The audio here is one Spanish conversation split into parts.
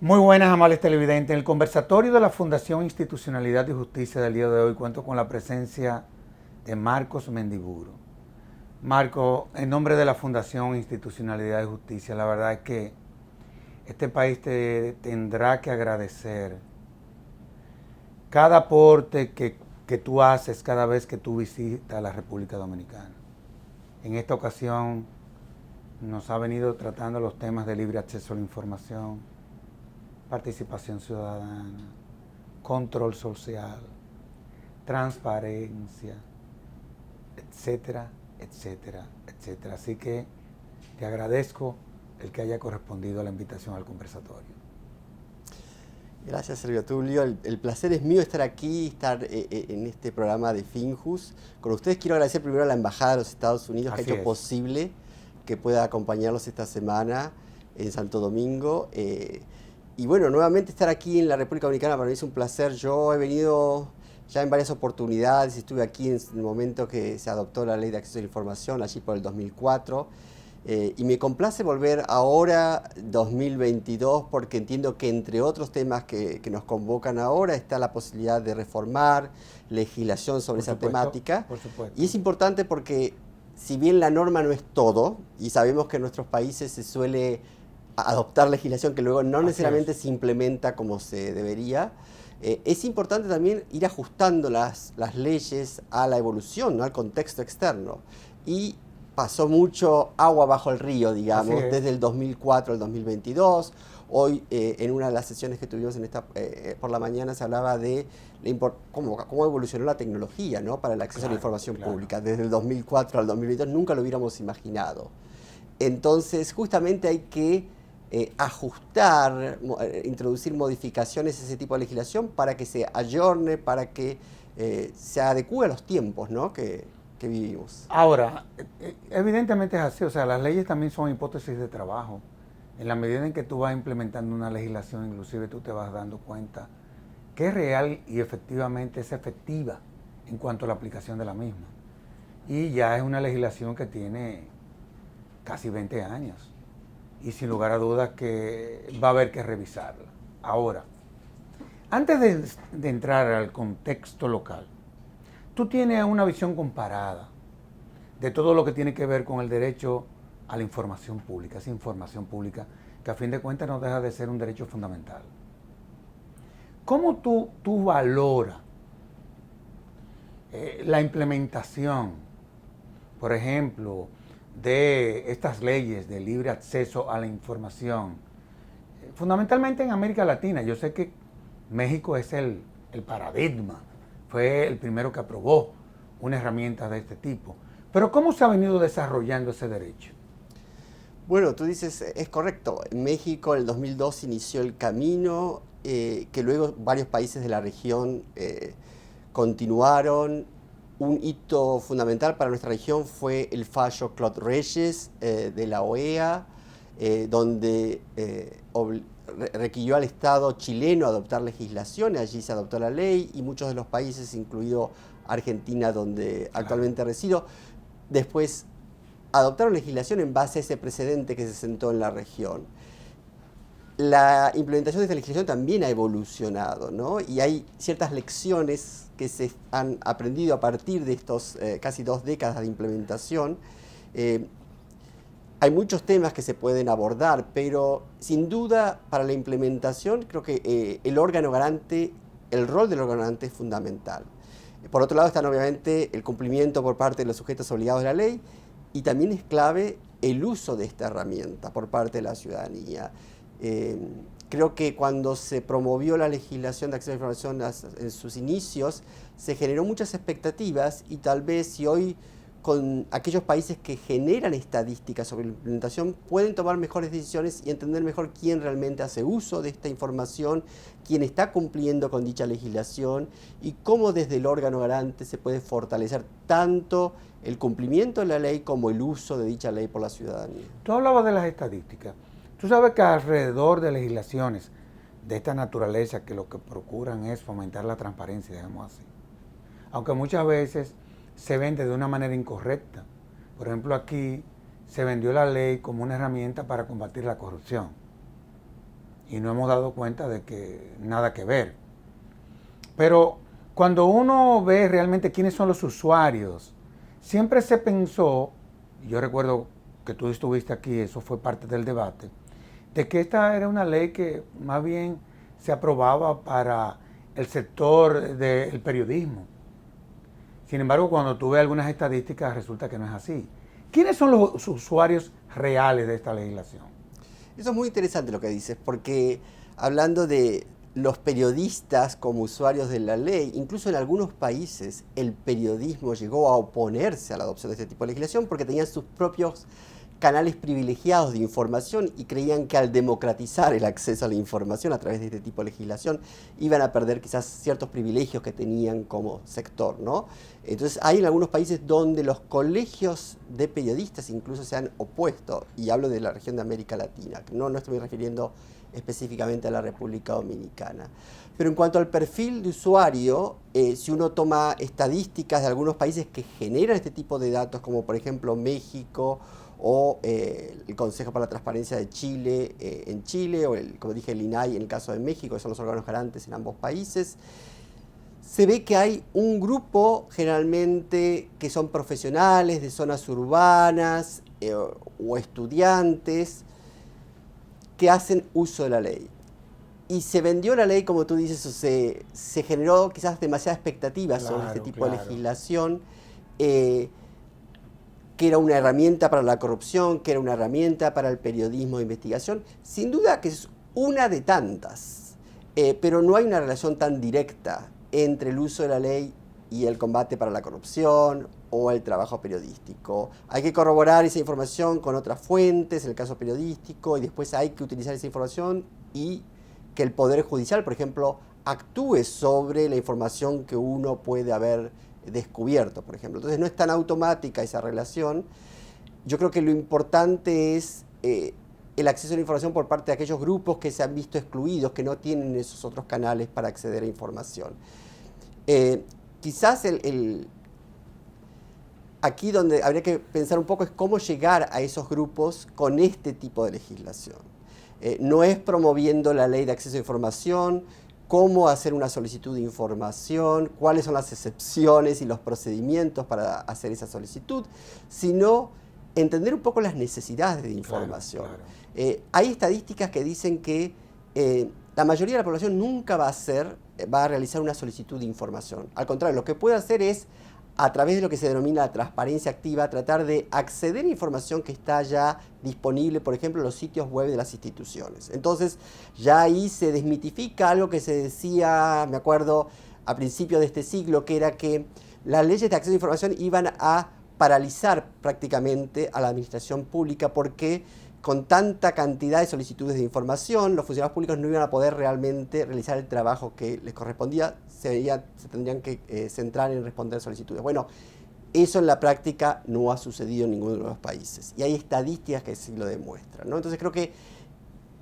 Muy buenas, amables televidentes. En el conversatorio de la Fundación Institucionalidad y Justicia del día de hoy cuento con la presencia de Marcos Mendiburo. Marco, en nombre de la Fundación Institucionalidad y Justicia, la verdad es que este país te tendrá que agradecer cada aporte que tú haces cada vez que tú visitas la República Dominicana. En esta ocasión nos ha venido tratando los temas de libre acceso a la información, participación ciudadana, control social, transparencia, etcétera, etcétera, etcétera. Así que te agradezco el que haya correspondido a la invitación al conversatorio. Gracias, Sergio Tulio. El placer es mío estar aquí, estar en este programa de Finjus. Con ustedes quiero agradecer primero a la Embajada de los Estados Unidos que ha hecho posible que pueda acompañarlos esta semana en Santo Domingo. Y bueno, nuevamente estar aquí en la República Dominicana para mí es un placer. Yo he venido ya en varias oportunidades, estuve aquí en el momento que se adoptó la Ley de Acceso a la Información, allí por el 2004. Y me complace volver ahora, 2022, porque entiendo que entre otros temas que nos convocan ahora está la posibilidad de reformar legislación sobre esa temática. Por supuesto. Y es importante porque si bien la norma no es todo, y sabemos que en nuestros países se suele adoptar legislación que luego no necesariamente se implementa como se debería, es importante también ir ajustando las leyes a la evolución, ¿no? Al contexto externo. Y pasó mucho agua bajo el río, digamos, desde el 2004 al 2022. Hoy, en una de las sesiones que tuvimos por la mañana, se hablaba de cómo evolucionó la tecnología, ¿no? Para el acceso a la información pública. Desde el 2004 al 2022 nunca lo hubiéramos imaginado. Entonces, justamente hay que ajustar, introducir modificaciones a ese tipo de legislación para que se ayorne, para que se adecue a los tiempos, ¿no? que vivimos. Ahora, evidentemente es así, o sea, las leyes también son hipótesis de trabajo. En la medida en que tú vas implementando una legislación, inclusive tú te vas dando cuenta que es real y efectivamente es efectiva en cuanto a la aplicación de la misma. Y ya es una legislación que tiene casi 20 años y sin lugar a dudas que va a haber que revisarla. Ahora, antes de entrar al contexto local, tú tienes una visión comparada de todo lo que tiene que ver con el derecho a la información pública, esa información pública que a fin de cuentas no deja de ser un derecho fundamental. ¿Cómo tú valoras la implementación, por ejemplo, de estas leyes de libre acceso a la información, fundamentalmente en América Latina? Yo sé que México es el paradigma, fue el primero que aprobó una herramienta de este tipo. Pero ¿cómo se ha venido desarrollando ese derecho? Bueno, tú dices, es correcto. En México en el 2002 inició el camino, que luego varios países de la región continuaron. Un hito fundamental para nuestra región fue el fallo Clot Reyes de la OEA, donde requirió al Estado chileno adoptar legislación. Allí se adoptó la ley y muchos de los países, incluido Argentina, donde actualmente resido, después adoptaron legislación en base a ese precedente que se sentó en la región. La implementación de esta legislación también ha evolucionado, ¿no? Y hay ciertas lecciones que se han aprendido a partir de estos casi 2 décadas de implementación. Hay muchos temas que se pueden abordar, pero sin duda para la implementación creo que el rol del órgano garante es fundamental. Por otro lado están obviamente el cumplimiento por parte de los sujetos obligados de la ley, y también es clave el uso de esta herramienta por parte de la ciudadanía. Creo que cuando se promovió la legislación de acceso a la información en sus inicios, se generó muchas expectativas, y tal vez si hoy con aquellos países que generan estadísticas sobre la implementación pueden tomar mejores decisiones y entender mejor quién realmente hace uso de esta información, quién está cumpliendo con dicha legislación y cómo desde el órgano garante se puede fortalecer tanto el cumplimiento de la ley como el uso de dicha ley por la ciudadanía. Tú hablabas de las estadísticas. Tú sabes que alrededor de legislaciones de esta naturaleza que lo que procuran es fomentar la transparencia, digamos así, aunque muchas veces se vende de una manera incorrecta. Por ejemplo, aquí se vendió la ley como una herramienta para combatir la corrupción. y no hemos dado cuenta de que nada que ver. Pero cuando uno ve realmente quiénes son los usuarios, siempre se pensó, yo recuerdo que tú estuviste aquí, eso fue parte del debate, de que esta era una ley que más bien se aprobaba para el sector del periodismo. Sin embargo, cuando tú ves algunas estadísticas, resulta que no es así. ¿Quiénes son los usuarios reales de esta legislación? Eso es muy interesante lo que dices, porque hablando de los periodistas como usuarios de la ley, incluso en algunos países el periodismo llegó a oponerse a la adopción de este tipo de legislación porque tenían sus propios canales privilegiados de información y creían que al democratizar el acceso a la información a través de este tipo de legislación iban a perder quizás ciertos privilegios que tenían como sector, ¿no? Entonces hay en algunos países donde los colegios de periodistas incluso se han opuesto, y hablo de la región de América Latina, no estoy refiriendo específicamente a la República Dominicana. Pero en cuanto al perfil de usuario, si uno toma estadísticas de algunos países que generan este tipo de datos, como por ejemplo México, o el Consejo para la Transparencia de Chile en Chile, o como dije, el INAI en el caso de México, que son los órganos garantes en ambos países, se ve que hay un grupo generalmente que son profesionales de zonas urbanas o estudiantes que hacen uso de la ley. Y se vendió la ley, como tú dices, o se generó quizás demasiada expectativa sobre este tipo de legislación, que era una herramienta para la corrupción, que era una herramienta para el periodismo de investigación. Sin duda que es una de tantas, pero no hay una relación tan directa entre el uso de la ley y el combate para la corrupción o el trabajo periodístico. Hay que corroborar esa información con otras fuentes, en el caso periodístico, y después hay que utilizar esa información y que el Poder Judicial, por ejemplo, actúe sobre la información que uno puede haber descubierto, por ejemplo. Entonces no es tan automática esa relación. Yo creo que lo importante es el acceso a la información por parte de aquellos grupos que se han visto excluidos, que no tienen esos otros canales para acceder a información. Quizás aquí donde habría que pensar un poco es cómo llegar a esos grupos con este tipo de legislación. No es promoviendo la ley de acceso a información, cómo hacer una solicitud de información, cuáles son las excepciones y los procedimientos para hacer esa solicitud, sino entender un poco las necesidades de información. Claro, claro. Hay estadísticas que dicen que la mayoría de la población nunca va a realizar una solicitud de información. Al contrario, lo que puede hacer es, a través de lo que se denomina la transparencia activa, tratar de acceder a información que está ya disponible, por ejemplo, en los sitios web de las instituciones. Entonces, ya ahí se desmitifica algo que se decía, me acuerdo, a principios de este siglo, que era que las leyes de acceso a información iban a paralizar prácticamente a la administración pública porque con tanta cantidad de solicitudes de información, los funcionarios públicos no iban a poder realmente realizar el trabajo que les correspondía, se tendrían que centrar en responder solicitudes. Bueno, eso en la práctica no ha sucedido en ninguno de los países, y hay estadísticas que sí lo demuestran, ¿no? Entonces creo que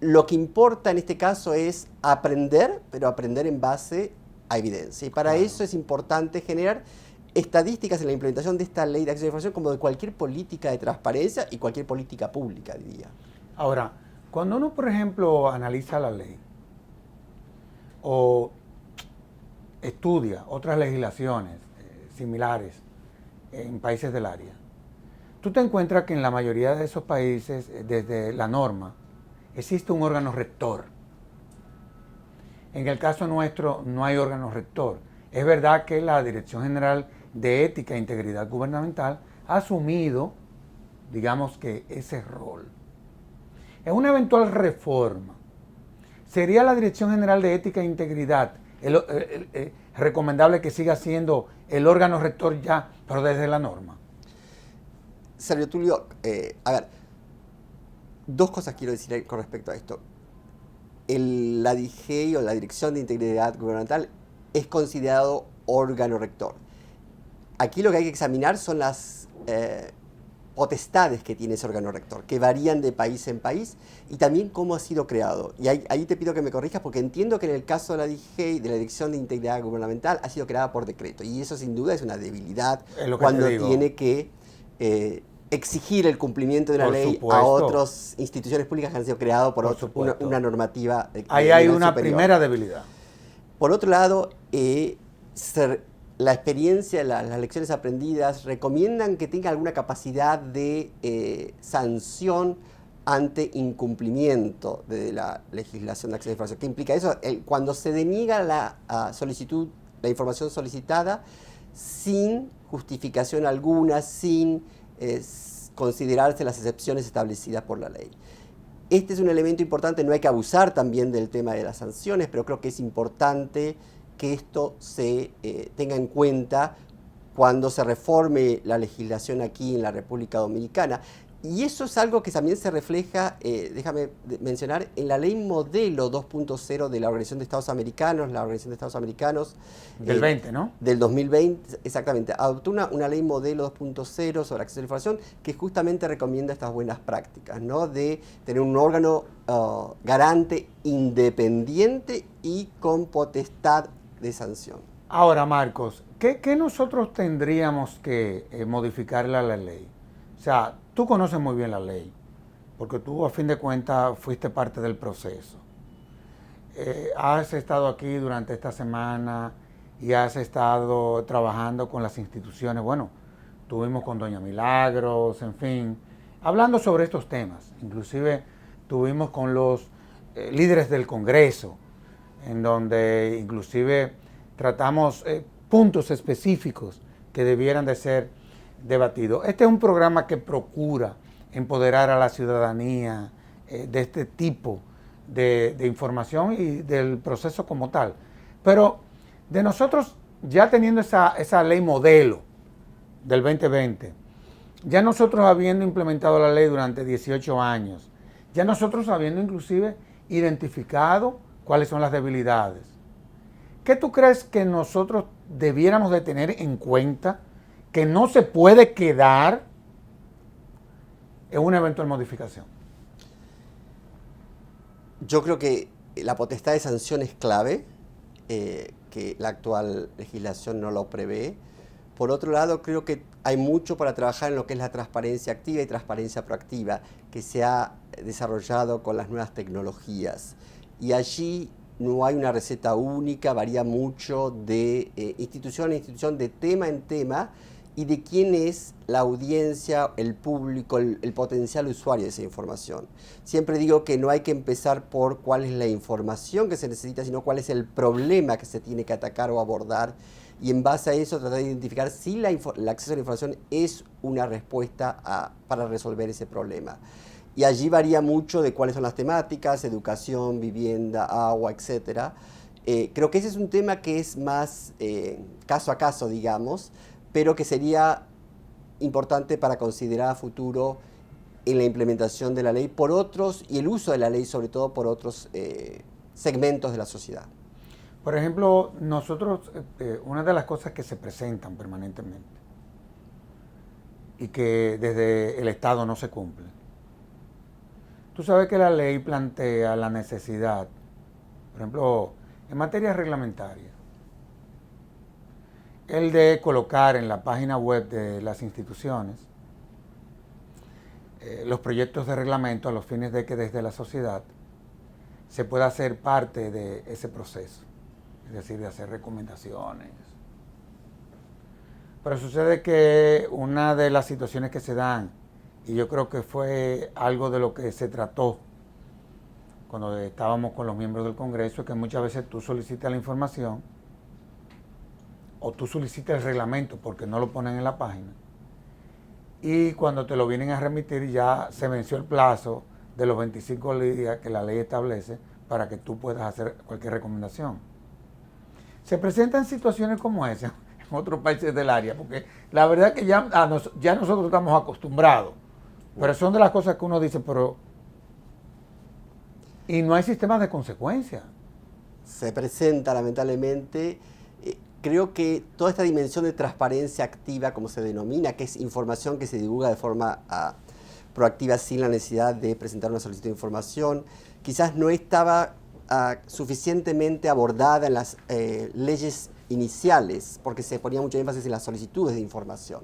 lo que importa en este caso es aprender, pero aprender en base a evidencia, y para eso es importante generar estadísticas en la implementación de esta ley de acceso a la información, como de cualquier política de transparencia y cualquier política pública, diría. Ahora, cuando uno, por ejemplo, analiza la ley o estudia otras legislaciones similares en países del área, tú te encuentras que en la mayoría de esos países, desde la norma, existe un órgano rector. En el caso nuestro no hay órgano rector. Es verdad que la Dirección General de Ética e Integridad Gubernamental ha asumido, digamos que, ese rol. En una eventual reforma, ¿sería la Dirección General de Ética e Integridad recomendable que siga siendo el órgano rector ya, pero desde la norma? Sergio Tulio, a ver, dos cosas quiero decir con respecto a esto. La DIGEI o la Dirección de Integridad Gubernamental es considerado órgano rector. Aquí lo que hay que examinar son las potestades que tiene ese órgano rector, que varían de país en país, y también cómo ha sido creado. Y ahí te pido que me corrijas, porque entiendo que en el caso de la DIGEI, de la Dirección de Integridad Gubernamental, ha sido creada por decreto, y eso sin duda es una debilidad cuando tiene que exigir el cumplimiento de una Por ley supuesto. a otras instituciones públicas que han sido creadas por supuesto. una normativa. Ahí hay nivel una superior. primera debilidad. Por otro lado, la experiencia, las lecciones aprendidas recomiendan que tenga alguna capacidad de sanción ante incumplimiento de la legislación de acceso a la información. ¿Qué implica eso? Cuando se deniega la solicitud, la información solicitada sin justificación alguna, sin considerarse las excepciones establecidas por la ley. Este es un elemento importante, no hay que abusar también del tema de las sanciones, pero creo que es importante que esto se tenga en cuenta cuando se reforme la legislación aquí en la República Dominicana. Y eso es algo que también se refleja, déjame mencionar, en la ley modelo 2.0 de la Organización de Estados Americanos. La Organización de Estados Americanos Del 20, ¿no? Del 2020, exactamente. Adoptó una ley modelo 2.0 sobre acceso a la información que justamente recomienda estas buenas prácticas, ¿no? De tener un órgano garante independiente y con potestad de sanción. Ahora, Marcos, ¿qué nosotros tendríamos que modificarle a la ley? O sea, tú conoces muy bien la ley, porque tú a fin de cuentas fuiste parte del proceso. Has estado aquí durante esta semana y has estado trabajando con las instituciones. Bueno, tuvimos con Doña Milagros, en fin, hablando sobre estos temas. Inclusive tuvimos con los líderes del Congreso, en donde inclusive tratamos puntos específicos que debieran de ser debatidos. Este es un programa que procura empoderar a la ciudadanía de este tipo de información y del proceso como tal. Pero de nosotros, ya teniendo esa ley modelo del 2020, ya nosotros habiendo implementado la ley durante 18 años, ya nosotros habiendo inclusive identificado cuáles son las debilidades, ¿qué tú crees que nosotros debiéramos de tener en cuenta que no se puede quedar en una eventual modificación? Yo creo que la potestad de sanción es clave, que la actual legislación no lo prevé. Por otro lado, creo que hay mucho para trabajar en lo que es la transparencia activa y transparencia proactiva, que se ha desarrollado con las nuevas tecnologías. Y allí no hay una receta única, varía mucho de institución a institución, de tema en tema, y de quién es la audiencia, el público, el potencial usuario de esa información. Siempre digo que no hay que empezar por cuál es la información que se necesita, sino cuál es el problema que se tiene que atacar o abordar, y en base a eso tratar de identificar si el acceso a la información es una respuesta para resolver ese problema. Y allí varía mucho de cuáles son las temáticas, educación, vivienda, agua, etc. Creo que ese es un tema que es más caso a caso, digamos, pero que sería importante para considerar a futuro en la implementación de la ley por otros, y el uso de la ley sobre todo por otros segmentos de la sociedad. Por ejemplo, nosotros, una de las cosas que se presentan permanentemente y que desde el Estado no se cumple. Tú sabes que la ley plantea la necesidad, por ejemplo, en materia reglamentaria, el de colocar en la página web de las instituciones los proyectos de reglamento a los fines de que desde la sociedad se pueda hacer parte de ese proceso, es decir, de hacer recomendaciones. Pero sucede que una de las situaciones que se dan, y yo creo que fue algo de lo que se trató cuando estábamos con los miembros del Congreso, es que muchas veces tú solicitas la información o tú solicitas el reglamento porque no lo ponen en la página, y cuando te lo vienen a remitir ya se venció el plazo de los 25 días que la ley establece para que tú puedas hacer cualquier recomendación. Se presentan situaciones como esa en otros países del área, porque la verdad es que ya nosotros estamos acostumbrados, pero son de las cosas que uno dice, pero... Y no hay sistemas de consecuencia. Se presenta lamentablemente. Creo que toda esta dimensión de transparencia activa, como se denomina, que es información que se divulga de forma proactiva sin la necesidad de presentar una solicitud de información, quizás no estaba suficientemente abordada en las leyes iniciales, porque se ponía mucho énfasis en las solicitudes de información.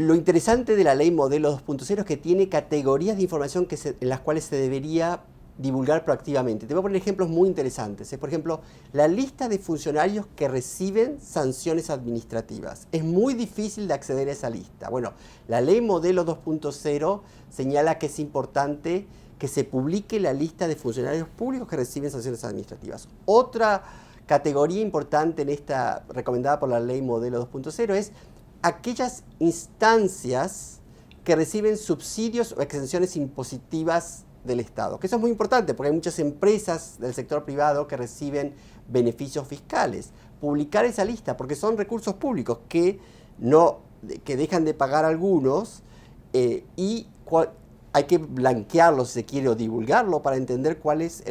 Lo interesante de la ley modelo 2.0 es que tiene categorías de información en las cuales se debería divulgar proactivamente. Te voy a poner ejemplos muy interesantes. Por ejemplo, la lista de funcionarios que reciben sanciones administrativas. Es muy difícil de acceder a esa lista. Bueno, la ley modelo 2.0 señala que es importante que se publique la lista de funcionarios públicos que reciben sanciones administrativas. Otra categoría importante en esta recomendada por la ley modelo 2.0 es aquellas instancias que reciben subsidios o exenciones impositivas del Estado. Que eso es muy importante porque hay muchas empresas del sector privado que reciben beneficios fiscales. Publicar esa lista, porque son recursos públicos que dejan de pagar algunos y hay que blanquearlo, si se quiere, o divulgarlo para entender cuál es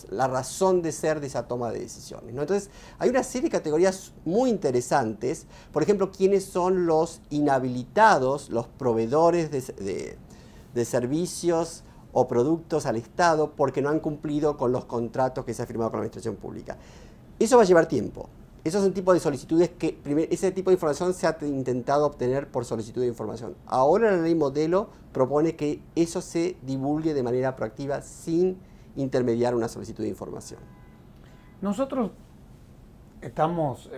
la razón de ser de esa toma de decisiones, ¿no? Entonces, hay una serie de categorías muy interesantes. Por ejemplo, quiénes son los inhabilitados, los proveedores de servicios o productos al Estado porque no han cumplido con los contratos que se ha firmado con la administración pública. Eso va a llevar tiempo. Esos son tipos de solicitudes que, ese tipo de información se ha intentado obtener por solicitud de información. Ahora la ley modelo propone que eso se divulgue de manera proactiva sin intermediar una solicitud de información. Nosotros estamos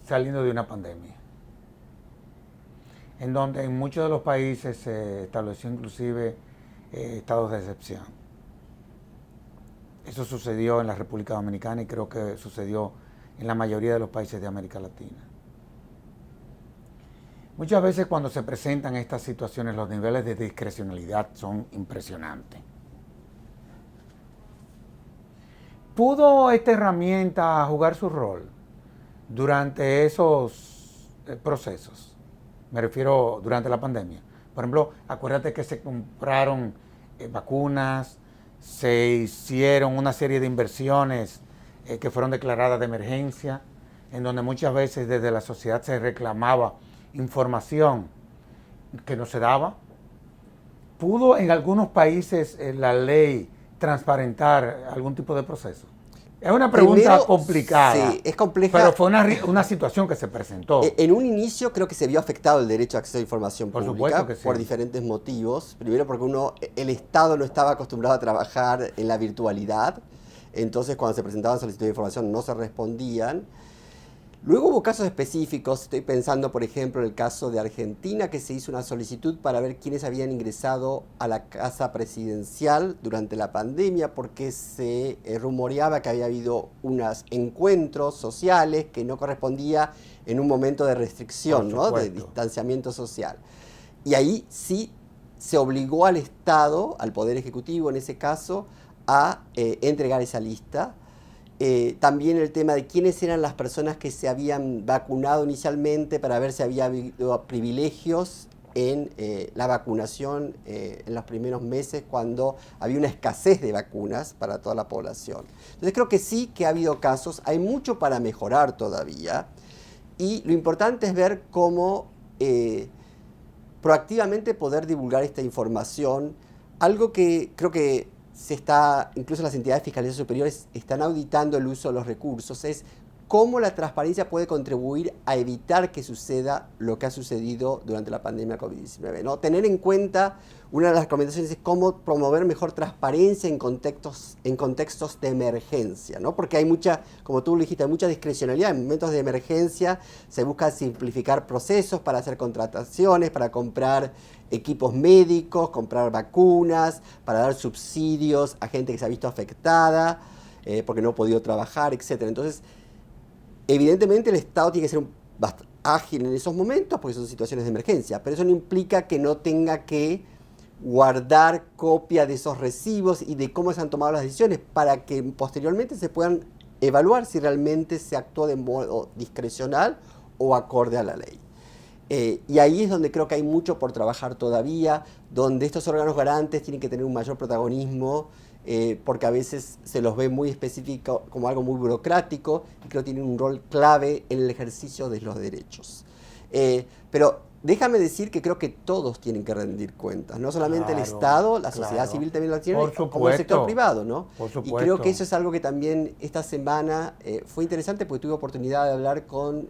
saliendo de una pandemia, en donde en muchos de los países se estableció inclusive estados de excepción. Eso sucedió en la República Dominicana y creo que sucedió en la mayoría de los países de América Latina. Muchas veces cuando se presentan estas situaciones los niveles de discrecionalidad son impresionantes. ¿Pudo esta herramienta jugar su rol durante esos procesos? Me refiero durante la pandemia. Por ejemplo, acuérdate que se compraron vacunas, se hicieron una serie de inversiones que fueron declaradas de emergencia, en donde muchas veces desde la sociedad se reclamaba información que no se daba. ¿Pudo en algunos países la ley transparentar algún tipo de proceso? Es una pregunta complicada. Sí, es compleja. Pero fue una situación que se presentó. En un inicio creo que se vio afectado el derecho a acceso a información pública. Por supuesto que sí. Por diferentes motivos. Primero porque el Estado no estaba acostumbrado a trabajar en la virtualidad. Entonces cuando se presentaban solicitudes de información no se respondían. Luego hubo casos específicos, estoy pensando por ejemplo en el caso de Argentina, que se hizo una solicitud para ver quiénes habían ingresado a la casa presidencial durante la pandemia, porque se rumoreaba que había habido unos encuentros sociales que no correspondía en un momento de restricción, ¿no? De distanciamiento social. Y ahí sí se obligó al Estado, al Poder Ejecutivo en ese caso, a entregar esa lista. También el tema de quiénes eran las personas que se habían vacunado inicialmente para ver si había habido privilegios en la vacunación en los primeros meses cuando había una escasez de vacunas para toda la población. Entonces creo que sí que ha habido casos, hay mucho para mejorar todavía y lo importante es ver cómo proactivamente poder divulgar esta información, algo que creo que incluso las entidades fiscales superiores están auditando el uso de los recursos, es cómo la transparencia puede contribuir a evitar que suceda lo que ha sucedido durante la pandemia COVID-19, ¿no? Tener en cuenta, una de las recomendaciones es cómo promover mejor transparencia en contextos de emergencia, ¿no? Porque hay mucha, como tú lo dijiste, hay mucha discrecionalidad. En momentos de emergencia se busca simplificar procesos para hacer contrataciones, para comprar equipos médicos, comprar vacunas, para dar subsidios a gente que se ha visto afectada porque no ha podido trabajar, etc. Entonces, evidentemente el Estado tiene que ser bastante ágil en esos momentos porque son situaciones de emergencia, pero eso no implica que no tenga que guardar copia de esos recibos y de cómo se han tomado las decisiones para que posteriormente se puedan evaluar si realmente se actuó de modo discrecional o acorde a la ley. Y ahí es donde creo que hay mucho por trabajar todavía, donde estos órganos garantes tienen que tener un mayor protagonismo, porque a veces se los ve muy específico como algo muy burocrático y creo que tienen un rol clave en el ejercicio de los derechos. Pero déjame decir que creo que todos tienen que rendir cuentas, no solamente el Estado, la sociedad civil también lo tiene, como el sector privado, ¿no? Y creo que eso es algo que también esta semana fue interesante porque tuve oportunidad de hablar con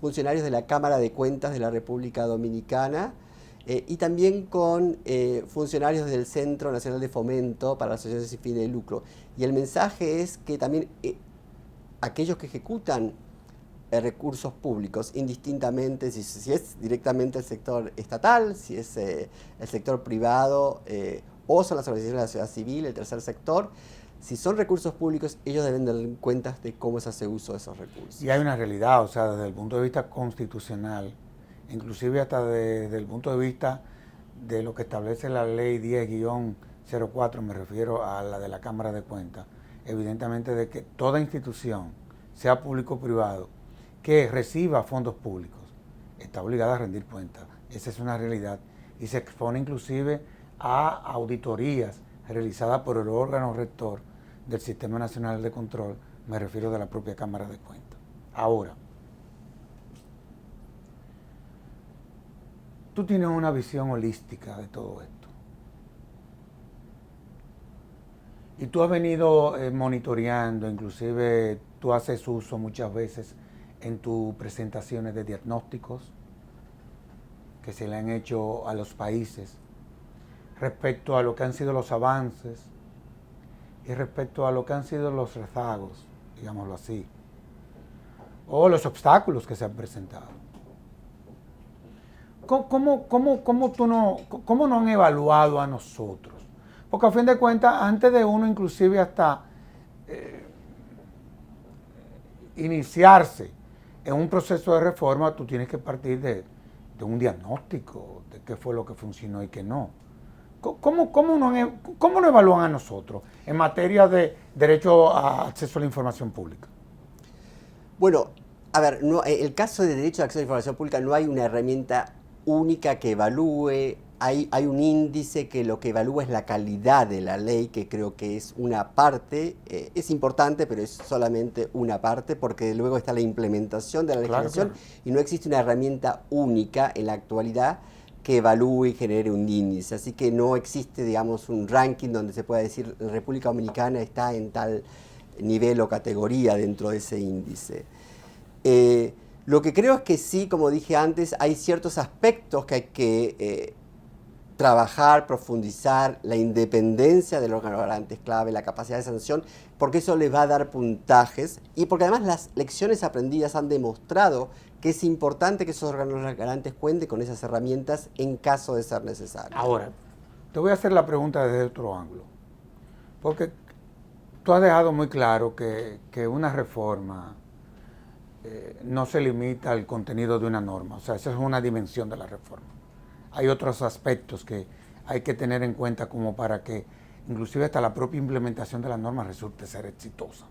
funcionarios de la Cámara de Cuentas de la República Dominicana y también con funcionarios del Centro Nacional de Fomento para las Asociaciones sin fines de lucro. Y el mensaje es que también aquellos que ejecutan recursos públicos, indistintamente si es directamente el sector estatal, si es el sector privado o son las organizaciones de la sociedad civil, el tercer sector, si son recursos públicos, ellos deben dar cuenta de cómo se hace uso de esos recursos. Y hay una realidad, o sea, desde el punto de vista constitucional, inclusive hasta desde el punto de vista de lo que establece la ley 10-04, me refiero a la de la Cámara de Cuentas, evidentemente de que toda institución, sea público o privado, que reciba fondos públicos, está obligada a rendir cuentas. Esa es una realidad y se expone inclusive a auditorías realizadas por el órgano rector del Sistema Nacional de Control, me refiero de la propia Cámara de Cuentas. Ahora, tú tienes una visión holística de todo esto. Y tú has venido monitoreando, inclusive tú haces uso muchas veces en tus presentaciones de diagnósticos que se le han hecho a los países respecto a lo que han sido los avances y respecto a lo que han sido los rezagos, digámoslo así, o los obstáculos que se han presentado. ¿Cómo nos han evaluado a nosotros? Porque a fin de cuentas, antes de uno inclusive hasta iniciarse en un proceso de reforma, tú tienes que partir de un diagnóstico de qué fue lo que funcionó y qué no. ¿Cómo nos evalúan a nosotros en materia de derecho a acceso a la información pública? Bueno, a ver, el caso de derecho a acceso a la información pública no hay una herramienta única que evalúe. Hay un índice que lo que evalúa es la calidad de la ley, que creo que es una parte, es importante, pero es solamente una parte, porque luego está la implementación de la legislación, claro. Y no existe una herramienta única en la actualidad que evalúe y genere un índice. Así que no existe, digamos, un ranking donde se pueda decir la República Dominicana está en tal nivel o categoría dentro de ese índice. Lo que creo es que sí, como dije antes, hay ciertos aspectos que hay que trabajar, profundizar, la independencia del órgano garante es clave, la capacidad de sanción, porque eso les va a dar puntajes y porque además las lecciones aprendidas han demostrado que es importante que esos órganos garantes cuenten con esas herramientas en caso de ser necesario. Ahora, te voy a hacer la pregunta desde otro ángulo, porque tú has dejado muy claro que una reforma no se limita al contenido de una norma, o sea, esa es una dimensión de la reforma. Hay otros aspectos que hay que tener en cuenta como para que inclusive hasta la propia implementación de las normas resulte ser exitosa.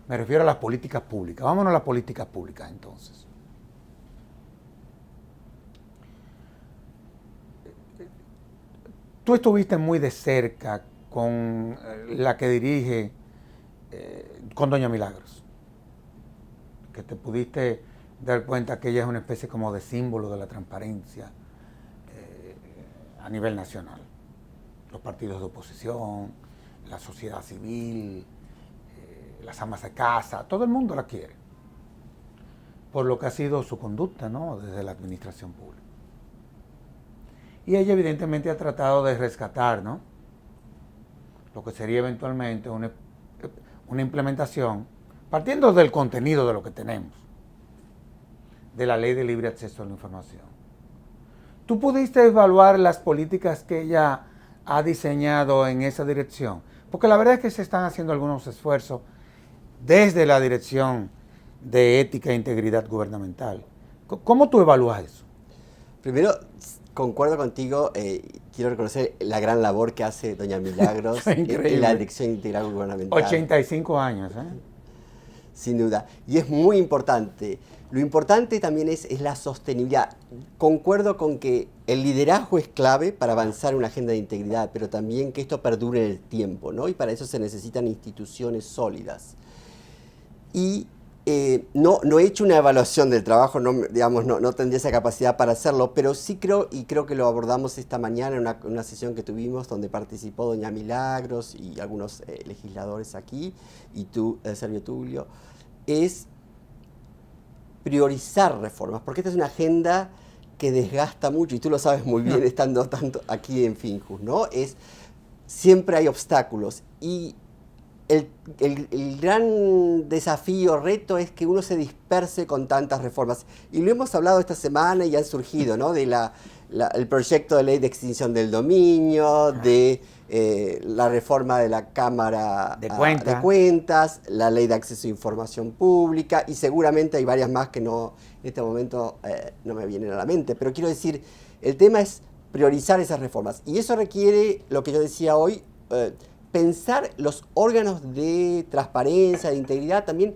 Me refiero a las políticas públicas. Vámonos a las políticas públicas entonces. Tú estuviste muy de cerca con la que dirige, con doña Milagros, que te pudiste dar cuenta que ella es una especie como de símbolo de la transparencia a nivel nacional. Los partidos de oposición, la sociedad civil, las amas de casa, todo el mundo la quiere, por lo que ha sido su conducta, ¿no?, desde la administración pública. Y ella evidentemente ha tratado de rescatar, ¿no?, lo que sería eventualmente una implementación, partiendo del contenido de lo que tenemos, de la Ley de Libre Acceso a la Información. ¿Tú pudiste evaluar las políticas que ella ha diseñado en esa dirección? Porque la verdad es que se están haciendo algunos esfuerzos desde la Dirección de Ética e Integridad Gubernamental. ¿Cómo tú evalúas eso? Primero, concuerdo contigo, quiero reconocer la gran labor que hace doña Milagros en la Dirección de Integridad Gubernamental. 85 años, ¿eh? Sin duda. Y es muy importante. Lo importante también es la sostenibilidad. Concuerdo con que el liderazgo es clave para avanzar en una agenda de integridad, pero también que esto perdure en el tiempo, ¿no? Y para eso se necesitan instituciones sólidas. Y no he hecho una evaluación del trabajo, no tendría esa capacidad para hacerlo, pero sí creo, y creo que lo abordamos esta mañana en una sesión que tuvimos donde participó doña Milagros y algunos legisladores aquí, y tú, Servio Tulio, es priorizar reformas, porque esta es una agenda que desgasta mucho, y tú lo sabes muy bien estando tanto aquí en Finjus, ¿no? Siempre hay obstáculos, y el gran desafío, reto, es que uno se disperse con tantas reformas. Y lo hemos hablado esta semana y han surgido, ¿no? El proyecto de ley de extinción del dominio, de la reforma de la Cámara de Cuentas, la ley de acceso a información pública, y seguramente hay varias más que no, en este momento no me vienen a la mente. Pero quiero decir, el tema es priorizar esas reformas. Y eso requiere, lo que yo decía hoy, pensar los órganos de transparencia, de integridad, también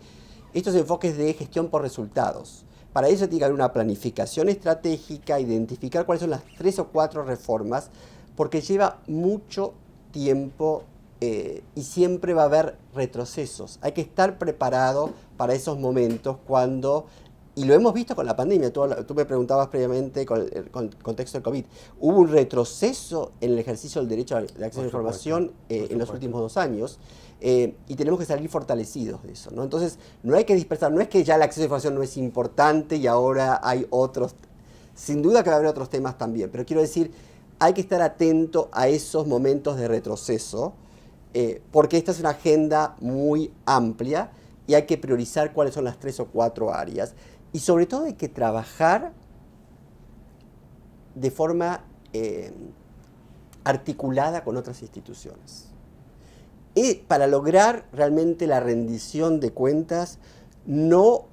estos enfoques de gestión por resultados. Para eso tiene que haber una planificación estratégica, identificar cuáles son las 3 o 4 reformas, porque lleva mucho tiempo y siempre va a haber retrocesos. Hay que estar preparado para esos momentos cuando, y lo hemos visto con la pandemia, tú me preguntabas previamente con el contexto del COVID, hubo un retroceso en el ejercicio del derecho de acceso a la información en los últimos 2 años, y tenemos que salir fortalecidos de eso, ¿no? Entonces, no hay que dispersar, no es que ya el acceso a la información no es importante y ahora hay otros, sin duda que va a haber otros temas también, pero quiero decir, hay que estar atento a esos momentos de retroceso, porque esta es una agenda muy amplia y hay que priorizar cuáles son las 3 o 4 áreas. Y sobre todo hay que trabajar de forma articulada con otras instituciones. Y para lograr realmente la rendición de cuentas, no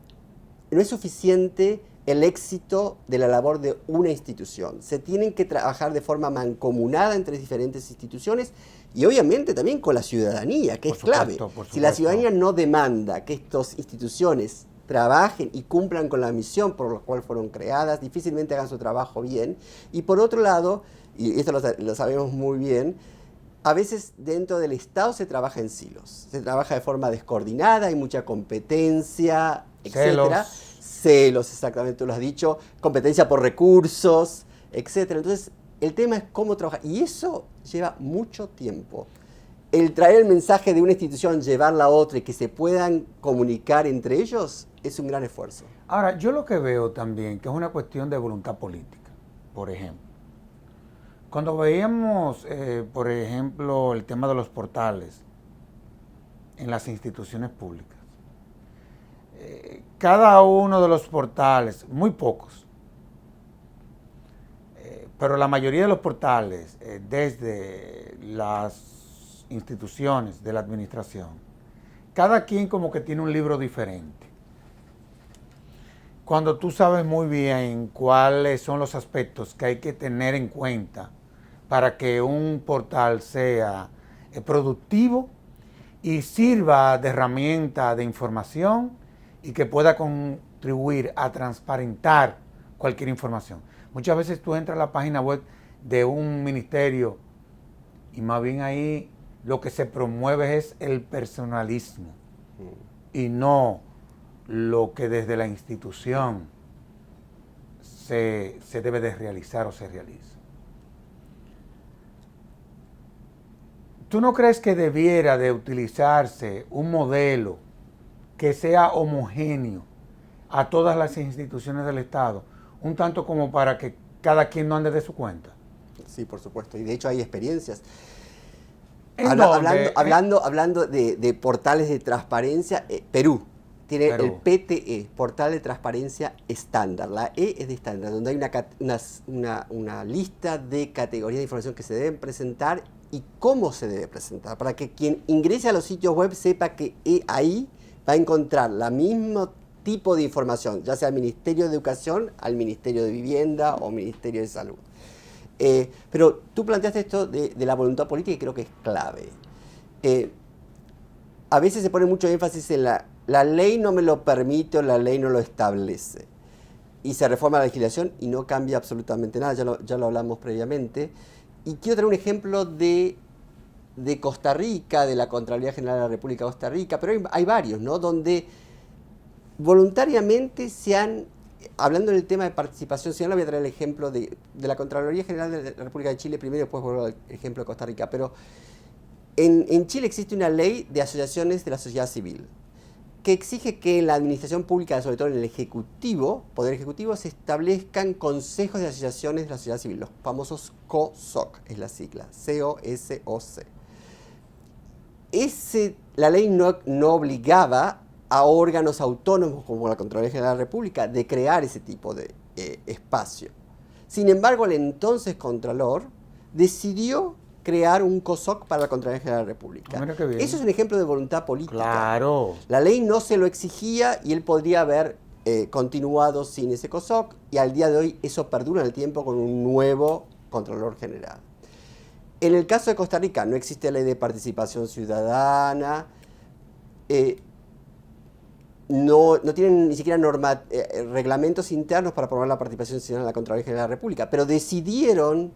es suficiente el éxito de la labor de una institución. Se tienen que trabajar de forma mancomunada entre diferentes instituciones y obviamente también con la ciudadanía, que es clave. Si la ciudadanía no demanda que estas instituciones trabajen y cumplan con la misión por la cual fueron creadas, difícilmente hagan su trabajo bien. Y por otro lado, y esto lo sabemos muy bien, a veces dentro del Estado se trabaja en silos, se trabaja de forma descoordinada, hay mucha competencia, etcétera. Celos, exactamente, tú lo has dicho, competencia por recursos, etcétera. Entonces, el tema es cómo trabajar, y eso lleva mucho tiempo. El traer el mensaje de una institución, llevarla a otra y que se puedan comunicar entre ellos es un gran esfuerzo. Ahora, yo lo que veo también que es una cuestión de voluntad política, por ejemplo. Cuando veíamos, por ejemplo, el tema de los portales en las instituciones públicas, cada uno de los portales, muy pocos, pero la mayoría de los portales, desde las instituciones de la administración, cada quien como que tiene un libro diferente. Cuando tú sabes muy bien cuáles son los aspectos que hay que tener en cuenta para que un portal sea productivo y sirva de herramienta de información y que pueda contribuir a transparentar cualquier información. Muchas veces tú entras a la página web de un ministerio y más bien ahí lo que se promueve es el personalismo y no lo que desde la institución se debe de realizar o se realiza. ¿Tú no crees que debiera de utilizarse un modelo que sea homogéneo a todas las instituciones del Estado, un tanto como para que cada quien no ande de su cuenta? Sí, por supuesto, y de hecho hay experiencias. Hablando de portales de transparencia, Perú tiene el PTE, Portal de Transparencia Estándar. La E es de estándar, donde hay una lista de categorías de información que se deben presentar y cómo se debe presentar, para que quien ingrese a los sitios web sepa que ahí va a encontrar la mismo tipo de información, ya sea al Ministerio de Educación, al Ministerio de Vivienda o Ministerio de Salud. Pero tú planteaste esto de la voluntad política y creo que es clave. A veces se pone mucho énfasis en la ley no me lo permite o la ley no lo establece. Y se reforma la legislación y no cambia absolutamente nada, ya lo hablamos previamente. Y quiero traer un ejemplo de Costa Rica, de la Contraloría General de la República de Costa Rica, pero hay varios, ¿no? Donde voluntariamente se han, hablando del tema de participación, si no, le voy a traer el ejemplo de la Contraloría General de la República de Chile primero y después vuelvo al ejemplo de Costa Rica, pero en Chile existe una ley de asociaciones de la sociedad civil. que exige que en la administración pública, sobre todo en el Ejecutivo, Poder Ejecutivo, se establezcan consejos de asociaciones de la sociedad civil, los famosos COSOC, es la sigla, COSOC. La ley no obligaba a órganos autónomos como la Contraloría General de la República de crear ese tipo de espacio. Sin embargo, el entonces Contralor decidió crear un COSOC para la Contraloría General de la República. Mira qué bien. Eso es un ejemplo de voluntad política. Claro. La ley no se lo exigía y él podría haber continuado sin ese COSOC, y al día de hoy eso perdura en el tiempo con un nuevo Contralor General. En el caso de Costa Rica no existe ley de participación ciudadana, no tienen ni siquiera reglamentos internos para promover la participación ciudadana en la Contraloría General de la República, pero decidieron,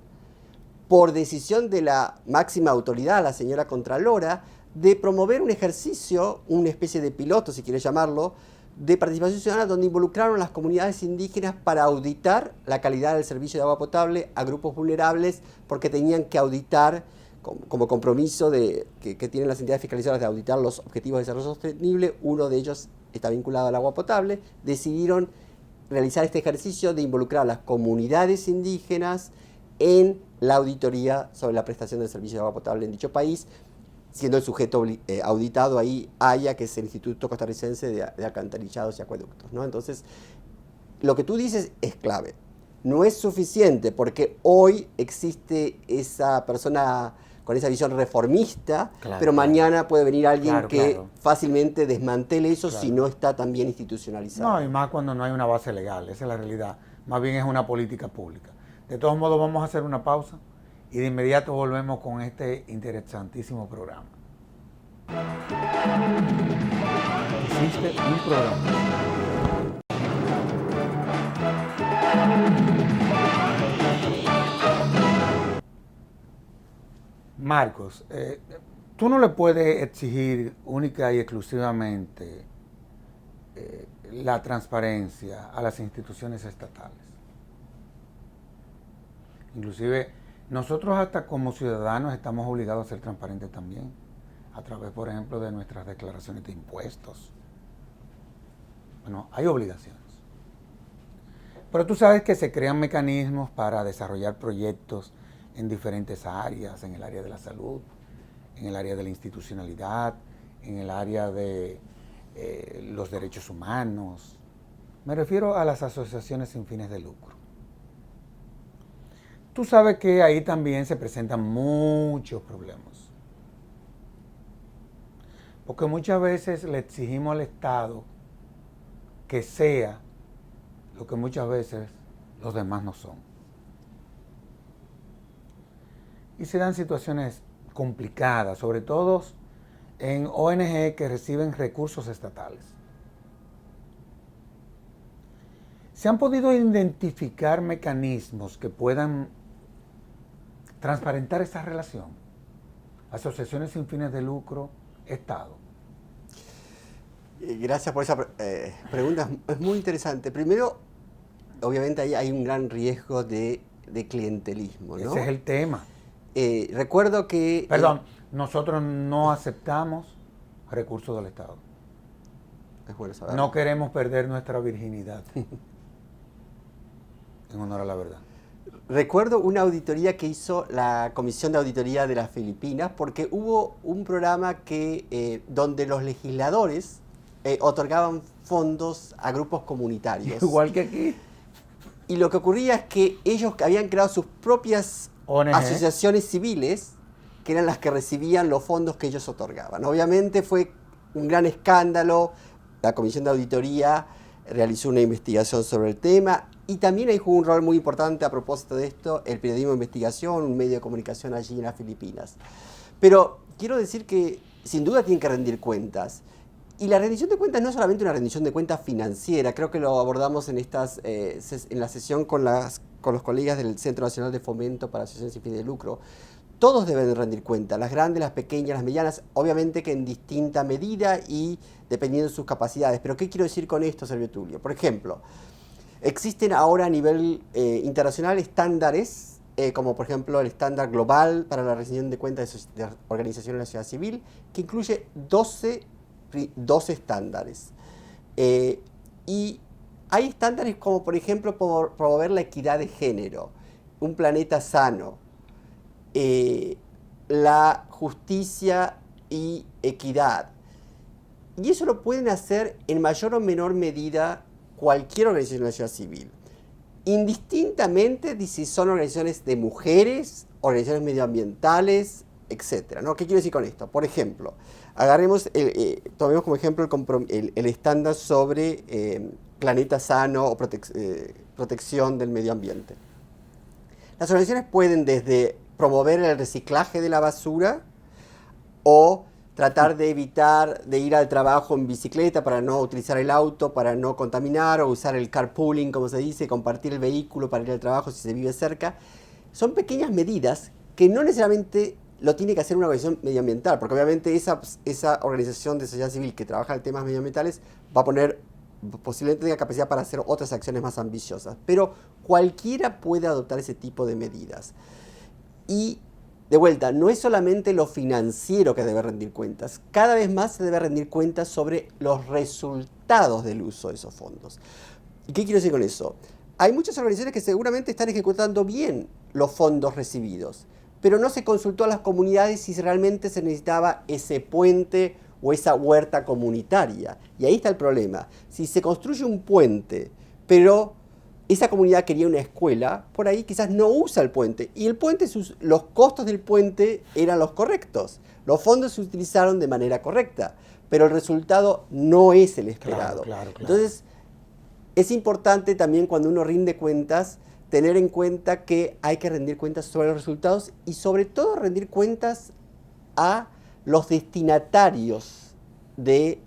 por decisión de la máxima autoridad, la señora Contralora, de promover un ejercicio, una especie de piloto, si quieres llamarlo, de participación ciudadana, donde involucraron a las comunidades indígenas para auditar la calidad del servicio de agua potable a grupos vulnerables, porque tenían que auditar, como compromiso que tienen las entidades fiscalizadoras de auditar los objetivos de desarrollo sostenible. Uno de ellos está vinculado al agua potable. Decidieron realizar este ejercicio de involucrar a las comunidades indígenas en la auditoría sobre la prestación del servicio de agua potable en dicho país, siendo el sujeto auditado ahí AYA, que es el Instituto Costarricense de Alcantarillados y Acueductos, ¿no? Entonces, lo que tú dices es clave. No es suficiente porque hoy existe esa persona con esa visión reformista, claro, pero mañana puede venir alguien que claro. fácilmente desmantele eso si no está tan bien institucionalizado. No, y más cuando no hay una base legal, esa es la realidad. Más bien es una política pública. De todos modos, vamos a hacer una pausa y de inmediato volvemos con este interesantísimo programa. Hiciste un programa. Marcos, tú no le puedes exigir única y exclusivamente la transparencia a las instituciones estatales. Inclusive, nosotros hasta como ciudadanos estamos obligados a ser transparentes también, a través, por ejemplo, de nuestras declaraciones de impuestos. Bueno, hay obligaciones. Pero tú sabes que se crean mecanismos para desarrollar proyectos en diferentes áreas, en el área de la salud, en el área de la institucionalidad, en el área de los derechos humanos. Me refiero a las asociaciones sin fines de lucro. Tú sabes que ahí también se presentan muchos problemas. Porque muchas veces le exigimos al Estado que sea lo que muchas veces los demás no son. Y se dan situaciones complicadas, sobre todo en ONG que reciben recursos estatales. ¿Se han podido identificar mecanismos que puedan transparentar esa relación? Asociaciones sin fines de lucro, Estado. Gracias por esa pregunta, es muy interesante. Primero, obviamente ahí hay un gran riesgo de clientelismo, ¿no? Ese es el tema. Recuerdo que... Perdón, nosotros no aceptamos recursos del Estado. Es bueno saberlo. No queremos perder nuestra virginidad. En honor a la verdad. Recuerdo una auditoría que hizo la Comisión de Auditoría de las Filipinas, porque hubo un programa donde los legisladores otorgaban fondos a grupos comunitarios. Igual que aquí. Y lo que ocurría es que ellos habían creado sus propias ONG. Asociaciones civiles, que eran las que recibían los fondos que ellos otorgaban. Obviamente fue un gran escándalo. La Comisión de Auditoría realizó una investigación sobre el tema, y también ahí jugó un rol muy importante a propósito de esto el periodismo de investigación, un medio de comunicación allí en las Filipinas. Pero quiero decir que sin duda tienen que rendir cuentas. Y la rendición de cuentas no es solamente una rendición de cuentas financiera, creo que lo abordamos en la sesión con los colegas del Centro Nacional de Fomento para Asociaciones sin fines de lucro. Todos deben rendir cuenta, las grandes, las pequeñas, las medianas, obviamente que en distinta medida y dependiendo de sus capacidades. Pero ¿qué quiero decir con esto, Servio Tulio? Por ejemplo, existen ahora a nivel internacional estándares, como por ejemplo el estándar global para la rendición de cuentas de organizaciones de la sociedad civil, que incluye 12 dos estándares. Y hay estándares como, por ejemplo, promover la equidad de género, un planeta sano, la justicia y equidad. Y eso lo pueden hacer en mayor o menor medida cualquier organización de la sociedad civil, indistintamente de si son organizaciones de mujeres, organizaciones medioambientales, etc. ¿No? ¿Qué quiero decir con esto? Por ejemplo, tomemos como ejemplo el estándar sobre planeta sano o protección del medio ambiente. Las organizaciones pueden desde promover el reciclaje de la basura o tratar de evitar de ir al trabajo en bicicleta para no utilizar el auto, para no contaminar, o usar el carpooling, como se dice, compartir el vehículo para ir al trabajo si se vive cerca. Son pequeñas medidas que no necesariamente lo tiene que hacer una organización medioambiental, porque obviamente esa organización de sociedad civil que trabaja en temas medioambientales posiblemente tenga capacidad para hacer otras acciones más ambiciosas. Pero cualquiera puede adoptar ese tipo de medidas. Y de vuelta, no es solamente lo financiero que debe rendir cuentas. Cada vez más se debe rendir cuentas sobre los resultados del uso de esos fondos. ¿Y qué quiero decir con eso? Hay muchas organizaciones que seguramente están ejecutando bien los fondos recibidos, pero no se consultó a las comunidades si realmente se necesitaba ese puente o esa huerta comunitaria. Y ahí está el problema. Si se construye un puente, pero esa comunidad quería una escuela, por ahí quizás no usa el puente. Y el puente, los costos del puente eran los correctos. Los fondos se utilizaron de manera correcta, pero el resultado no es el esperado. Claro. Entonces, es importante también cuando uno rinde cuentas, tener en cuenta que hay que rendir cuentas sobre los resultados y sobre todo rendir cuentas a los destinatarios del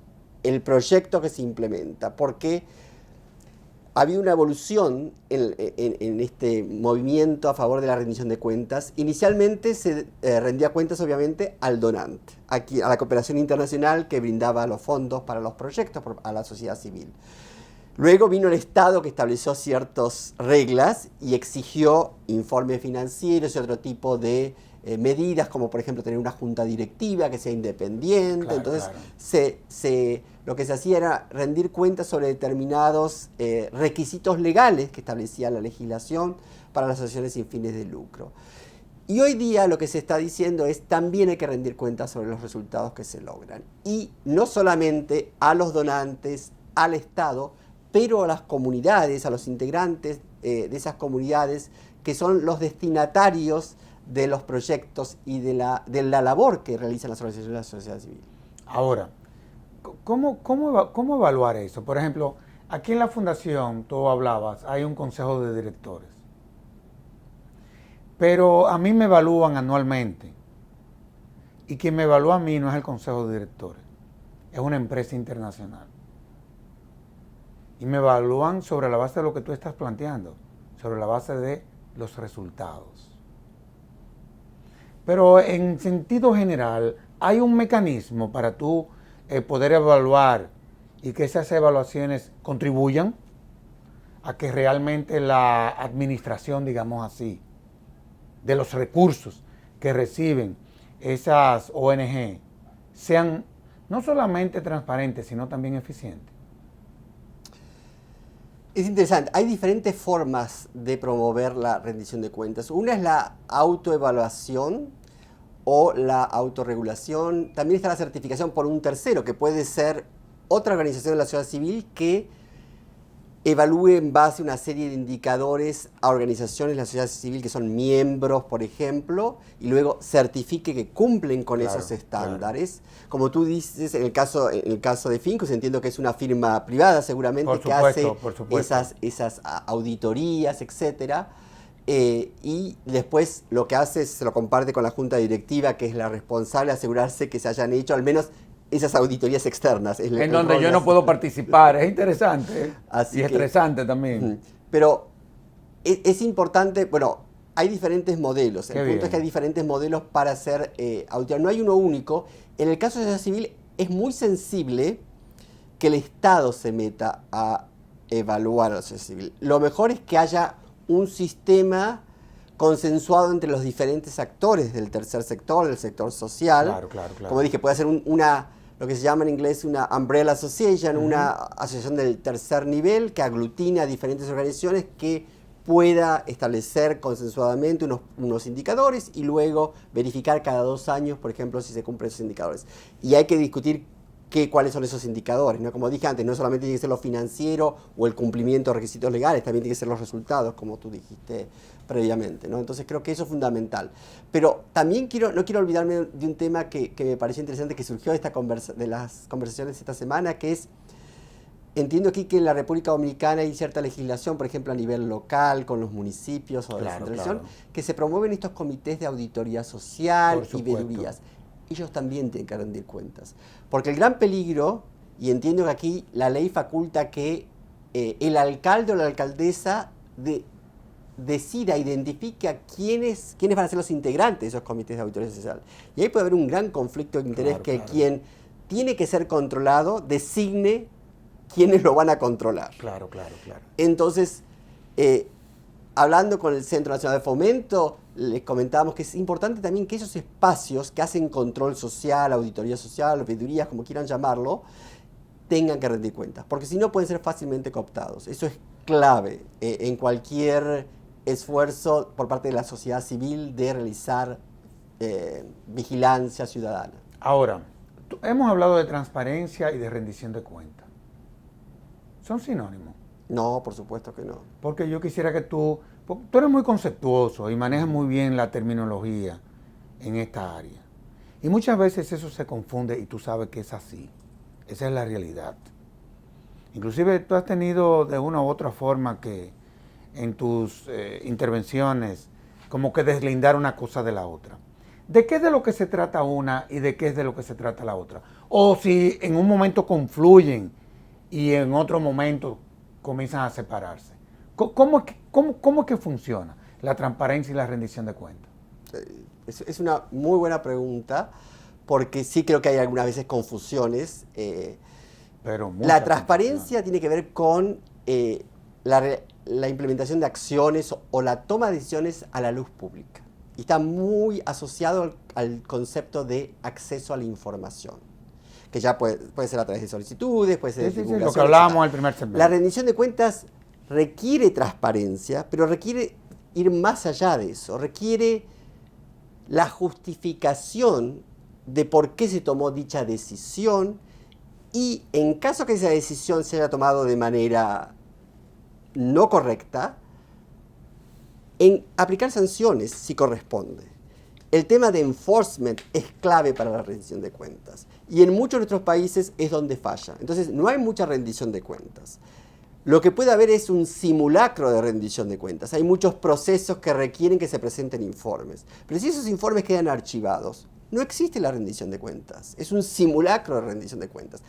proyecto que se implementa. Porque ha habido una evolución en este movimiento a favor de la rendición de cuentas. Inicialmente se rendía cuentas, obviamente, al donante, a la cooperación internacional que brindaba los fondos para los proyectos a la sociedad civil. Luego vino el Estado que estableció ciertas reglas y exigió informes financieros y otro tipo de medidas, como por ejemplo tener una junta directiva que sea independiente. Entonces, lo que se hacía era rendir cuentas sobre determinados requisitos legales que establecía la legislación para las asociaciones sin fines de lucro. Y hoy día lo que se está diciendo es también hay que rendir cuentas sobre los resultados que se logran. Y no solamente a los donantes, al Estado, pero a las comunidades, a los integrantes de esas comunidades que son los destinatarios de los proyectos y de la labor que realizan las organizaciones de la sociedad civil. Ahora, ¿cómo evaluar eso? Por ejemplo, aquí en la fundación, tú hablabas, hay un consejo de directores. Pero a mí me evalúan anualmente. Y quien me evalúa a mí no es el consejo de directores, es una empresa internacional. Y me evalúan sobre la base de lo que tú estás planteando, sobre la base de los resultados. Pero en sentido general, hay un mecanismo para tú poder evaluar y que esas evaluaciones contribuyan a que realmente la administración, digamos así, de los recursos que reciben esas ONG sean no solamente transparentes, sino también eficientes. Es interesante, hay diferentes formas de promover la rendición de cuentas. Una es la autoevaluación o la autorregulación. También está la certificación por un tercero, que puede ser otra organización de la sociedad civil que evalúe en base a una serie de indicadores a organizaciones de la sociedad civil que son miembros, por ejemplo, y luego certifique que cumplen con esos estándares. Claro. Como tú dices, en el caso de Fincus, entiendo que es una firma privada seguramente que hace esas auditorías, etcétera. Y después lo que hace es se lo comparte con la junta directiva, que es la responsable de asegurarse que se hayan hecho al menos esas auditorías externas. En donde yo no puedo participar. Es interesante y estresante también. Pero es importante, bueno, hay diferentes modelos. El punto es que hay diferentes modelos para hacer auditoría. No hay uno único. En el caso de la sociedad civil es muy sensible que el Estado se meta a evaluar a la sociedad civil. Lo mejor es que haya un sistema consensuado entre los diferentes actores del tercer sector, del sector social. Claro. Como dije, puede ser una lo que se llama en inglés una Umbrella Association, una asociación del tercer nivel que aglutina a diferentes organizaciones que pueda establecer consensuadamente unos indicadores y luego verificar cada 2 años, por ejemplo, si se cumplen esos indicadores. Y hay que discutir cuáles son esos indicadores, ¿no? Como dije antes, no solamente tiene que ser lo financiero o el cumplimiento de requisitos legales, también tiene que ser los resultados, como tú dijiste previamente, ¿no? Entonces creo que eso es fundamental. Pero también no quiero olvidarme de un tema que me pareció interesante, que surgió de las conversaciones esta semana, que es, entiendo aquí que en la República Dominicana hay cierta legislación, por ejemplo, a nivel local, con los municipios o de descentralización, que se promueven estos comités de auditoría social y veedurías. Ellos también tienen que rendir cuentas. Porque el gran peligro, y entiendo que aquí la ley faculta que el alcalde o la alcaldesa decida, identifique a quiénes van a ser los integrantes de esos comités de auditoría social. Y ahí puede haber un gran conflicto de interés quien tiene que ser controlado designe quiénes lo van a controlar. Claro. Entonces, hablando con el Centro Nacional de Fomento, les comentábamos que es importante también que esos espacios que hacen control social, auditoría social, veedurías, como quieran llamarlo, tengan que rendir cuentas, porque si no pueden ser fácilmente cooptados. Eso es clave en cualquier esfuerzo por parte de la sociedad civil de realizar vigilancia ciudadana. Ahora, hemos hablado de transparencia y de rendición de cuentas. ¿Son sinónimos? No, por supuesto que no. Porque yo quisiera que tú eres muy conceptuoso y manejas muy bien la terminología en esta área. Y muchas veces eso se confunde y tú sabes que es así. Esa es la realidad. Inclusive tú has tenido de una u otra forma que en tus intervenciones como que deslindar una cosa de la otra. ¿De qué es de lo que se trata una y de qué es de lo que se trata la otra? O si en un momento confluyen y en otro momento comienzan a separarse. ¿Cómo es que funciona la transparencia y la rendición de cuentas? Es una muy buena pregunta, porque sí creo que hay algunas veces confusiones. Pero la transparencia tiene que ver con la implementación de acciones o la toma de decisiones a la luz pública. Y está muy asociado al concepto de acceso a la información, que ya puede ser a través de solicitudes, puede ser de divulgación, lo que hablábamos al primer segmento. La rendición de cuentas requiere transparencia, pero requiere ir más allá de eso, requiere la justificación de por qué se tomó dicha decisión y en caso que esa decisión se haya tomado de manera no correcta, en aplicar sanciones si corresponde. El tema de enforcement es clave para la rendición de cuentas y en muchos de nuestros países es donde falla. Entonces no hay mucha rendición de cuentas. Lo que puede haber es un simulacro de rendición de cuentas. Hay muchos procesos que requieren que se presenten informes. Pero si esos informes quedan archivados, no existe la rendición de cuentas. Es un simulacro de rendición de cuentas.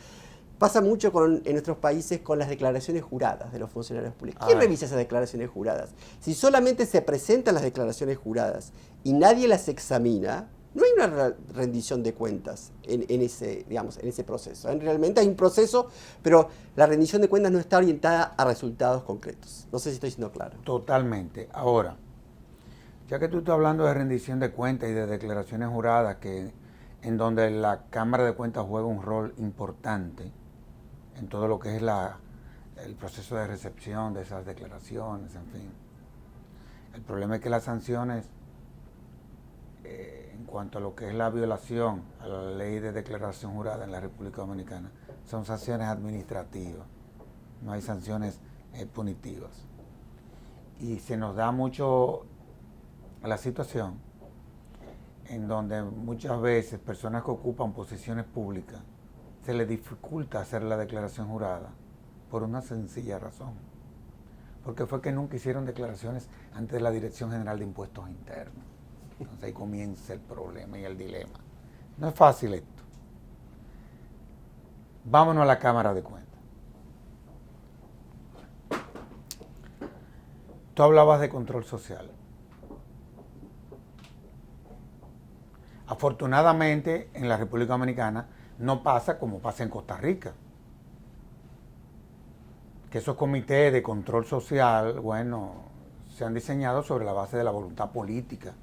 Pasa mucho en nuestros países con las declaraciones juradas de los funcionarios públicos. ¿Quién revisa esas declaraciones juradas? Si solamente se presentan las declaraciones juradas y nadie las examina, no hay una rendición de cuentas en ese proceso. Realmente hay un proceso, pero la rendición de cuentas no está orientada a resultados concretos. No sé si estoy siendo claro. Totalmente. Ahora, ya que tú estás hablando de rendición de cuentas y de declaraciones juradas, en donde la Cámara de Cuentas juega un rol importante en todo lo que es el proceso de recepción de esas declaraciones, en fin. El problema es que las sanciones, en cuanto a lo que es la violación a la ley de declaración jurada en la República Dominicana, son sanciones administrativas, no hay sanciones punitivas. Y se nos da mucho la situación en donde muchas veces personas que ocupan posiciones públicas se les dificulta hacer la declaración jurada por una sencilla razón. Porque fue que nunca hicieron declaraciones ante la Dirección General de Impuestos Internos. Entonces ahí comienza el problema y el dilema. No es fácil esto. Vámonos a la Cámara de Cuentas. Tú hablabas de control social. Afortunadamente, en la República Dominicana no pasa como pasa en Costa Rica. Que esos comités de control social, bueno, se han diseñado sobre la base de la voluntad política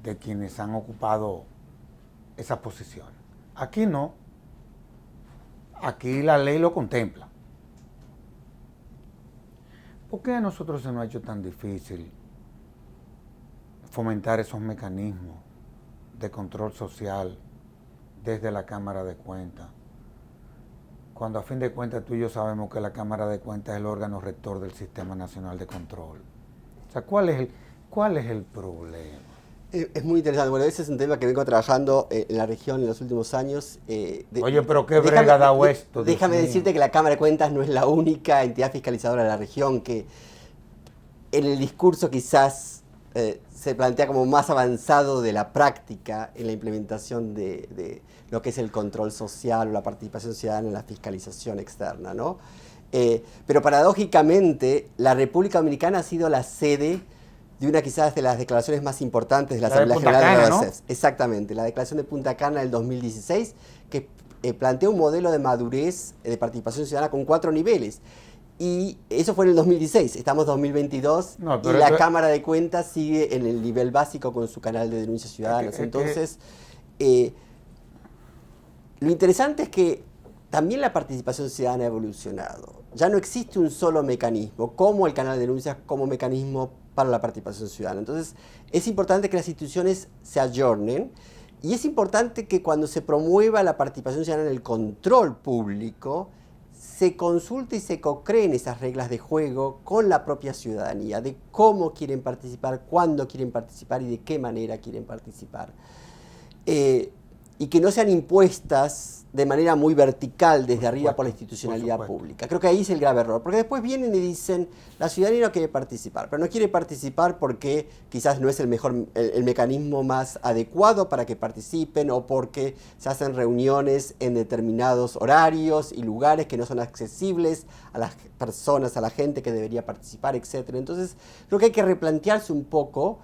de quienes han ocupado esas posiciones. Aquí no. aquí la ley lo contempla. ¿Por qué a nosotros se nos ha hecho tan difícil fomentar esos mecanismos de control social desde la Cámara de Cuentas? Cuando a fin de cuentas tú y yo sabemos que la Cámara de Cuentas es el órgano rector del Sistema Nacional de Control. O sea, ¿cuál es el problema? Es muy interesante. Bueno, ese es un tema que vengo trabajando en la región en los últimos años. Oye, pero qué brega ha dado esto. Déjame decirte que la Cámara de Cuentas no es la única entidad fiscalizadora de la región, que en el discurso quizás se plantea como más avanzado de la práctica en la implementación de lo que es el control social o la participación ciudadana en la fiscalización externa, ¿no? Pero paradójicamente, la República Dominicana ha sido la sede de una quizás de las declaraciones más importantes de la Asamblea General de la OESEF. Exactamente, la declaración de Punta Cana del 2016, que plantea un modelo de madurez de participación ciudadana con 4 niveles. Y eso fue en el 2016, estamos en 2022 y la Cámara de Cuentas sigue en el nivel básico con su canal de denuncias ciudadanas. Entonces, lo interesante es que también la participación ciudadana ha evolucionado. Ya no existe un solo mecanismo, como el canal de denuncias, como mecanismo para la participación ciudadana. Entonces, es importante que las instituciones se ayornen y es importante que cuando se promueva la participación ciudadana en el control público, se consulte y se co-creen esas reglas de juego con la propia ciudadanía, de cómo quieren participar, cuándo quieren participar y de qué manera quieren participar. Y que no sean impuestas de manera muy vertical desde arriba por la institucionalidad pública. Creo que ahí es el grave error, porque después vienen y dicen, la ciudadanía no quiere participar, pero no quiere participar porque quizás no es el mecanismo más adecuado para que participen o porque se hacen reuniones en determinados horarios y lugares que no son accesibles a las personas, a la gente que debería participar, etc. Entonces, creo que hay que replantearse un poco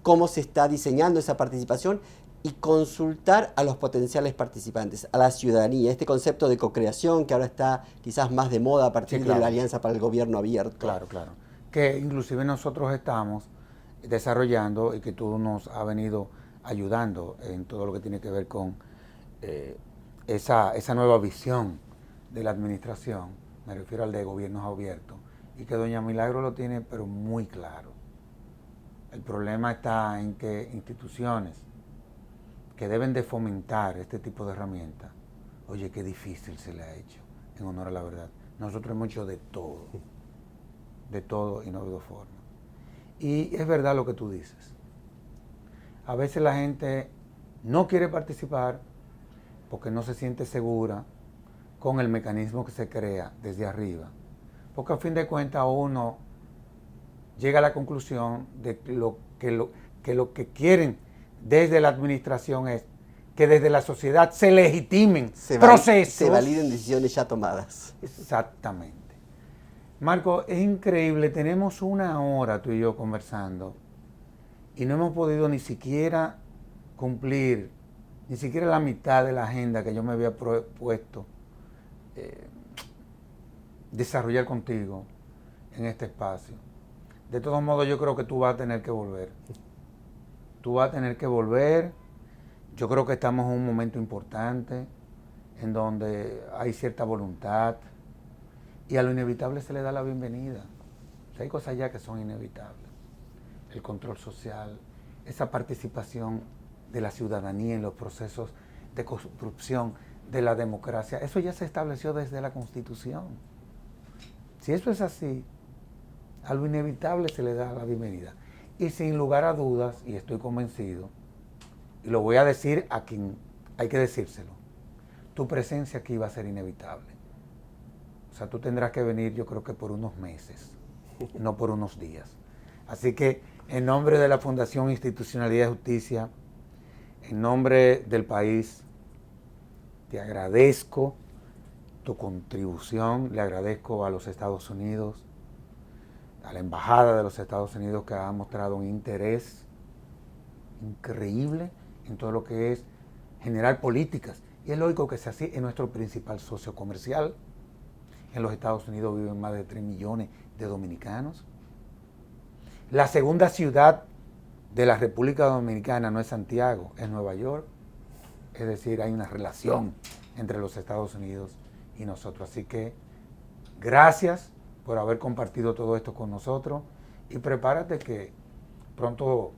cómo se está diseñando esa participación y consultar a los potenciales participantes, a la ciudadanía, este concepto de co-creación que ahora está quizás más de moda a partir de la Alianza para el Gobierno Abierto. Claro, claro. Que inclusive nosotros estamos desarrollando y que tú nos has venido ayudando en todo lo que tiene que ver con esa nueva visión de la administración, me refiero al de gobiernos abiertos, y que doña Milagro lo tiene pero muy claro. El problema está en que instituciones que deben de fomentar este tipo de herramientas, oye, qué difícil se le ha hecho, en honor a la verdad. Nosotros hemos hecho de todo y no ha habido forma. Y es verdad lo que tú dices. A veces la gente no quiere participar porque no se siente segura con el mecanismo que se crea desde arriba. Porque a fin de cuentas uno llega a la conclusión de que lo que quieren desde la administración es que desde la sociedad se legitimen procesos. Se validen decisiones ya tomadas. Exactamente. Marco, es increíble, tenemos 1 hora tú y yo conversando y no hemos podido ni siquiera cumplir, ni siquiera la mitad de la agenda que yo me había propuesto desarrollar contigo en este espacio. De todos modos, yo creo que tú vas a tener que volver. Tú vas a tener que volver. Yo creo que estamos en un momento importante en donde hay cierta voluntad y a lo inevitable se le da la bienvenida. O sea, hay cosas ya que son inevitables. El control social, esa participación de la ciudadanía en los procesos de construcción de la democracia, eso ya se estableció desde la Constitución. Si eso es así, a lo inevitable se le da la bienvenida. Y sin lugar a dudas, y estoy convencido, y lo voy a decir a quien hay que decírselo, tu presencia aquí va a ser inevitable. O sea, tú tendrás que venir, yo creo que por unos meses, no por unos días. Así que, en nombre de la Fundación Institucionalidad y Justicia, en nombre del país, te agradezco tu contribución, le agradezco a los Estados Unidos, a la Embajada de los Estados Unidos, que ha mostrado un interés increíble en todo lo que es generar políticas. Y es lógico que sea así, es nuestro principal socio comercial. En los Estados Unidos viven más de 3 millones de dominicanos. La segunda ciudad de la República Dominicana no es Santiago, es Nueva York. Es decir, hay una relación entre los Estados Unidos y nosotros. Así que gracias por haber compartido todo esto con nosotros y prepárate que pronto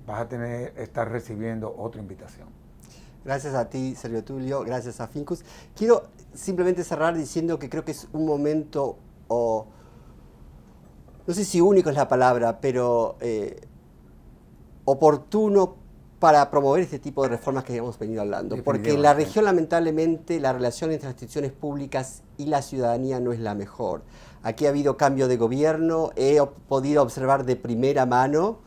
vas a estar recibiendo otra invitación. Gracias a ti, Servio Tulio, gracias a Fincus. Quiero simplemente cerrar diciendo que creo que es un momento, no sé si único es la palabra, pero oportuno para promover este tipo de reformas que hemos venido hablando. Porque en la región, lamentablemente, la relación entre las instituciones públicas y la ciudadanía no es la mejor. Aquí ha habido cambio de gobierno, he podido observar de primera mano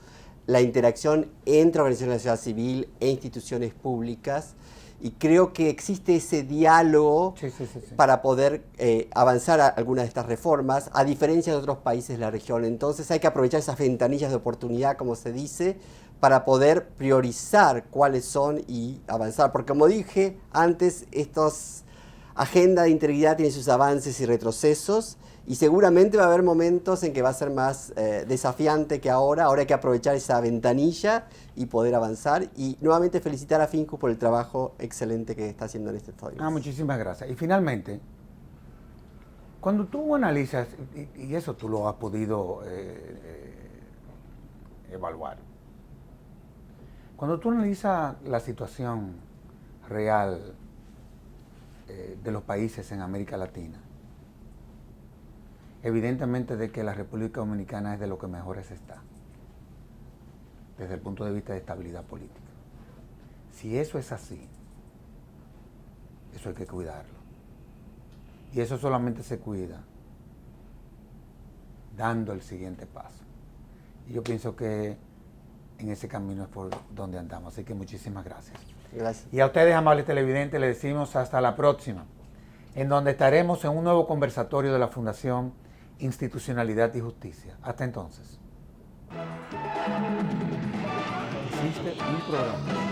la interacción entre organizaciones de la sociedad civil e instituciones públicas, y creo que existe ese diálogo para poder avanzar a algunas de estas reformas, a diferencia de otros países de la región. Entonces hay que aprovechar esas ventanillas de oportunidad, como se dice, para poder priorizar cuáles son y avanzar. Porque como dije antes, estos agenda de integridad tiene sus avances y retrocesos, y seguramente va a haber momentos en que va a ser más desafiante que ahora. Ahora hay que aprovechar esa ventanilla y poder avanzar. Y nuevamente felicitar a Fincus por el trabajo excelente que está haciendo en este estudio. Muchísimas gracias. Y finalmente, cuando tú analizas, y eso tú lo has podido evaluar, cuando tú analizas la situación real de los países en América Latina, evidentemente de que la República Dominicana es de lo que mejores está, desde el punto de vista de estabilidad política. Si eso es así, eso hay que cuidarlo. Y eso solamente se cuida dando el siguiente paso. Y yo pienso que en ese camino es por donde andamos. Así que muchísimas gracias. Gracias. Y a ustedes, amables televidentes, les decimos hasta la próxima, en donde estaremos en un nuevo conversatorio de la Fundación Institucionalidad y Justicia. Hasta entonces. Existe un programa.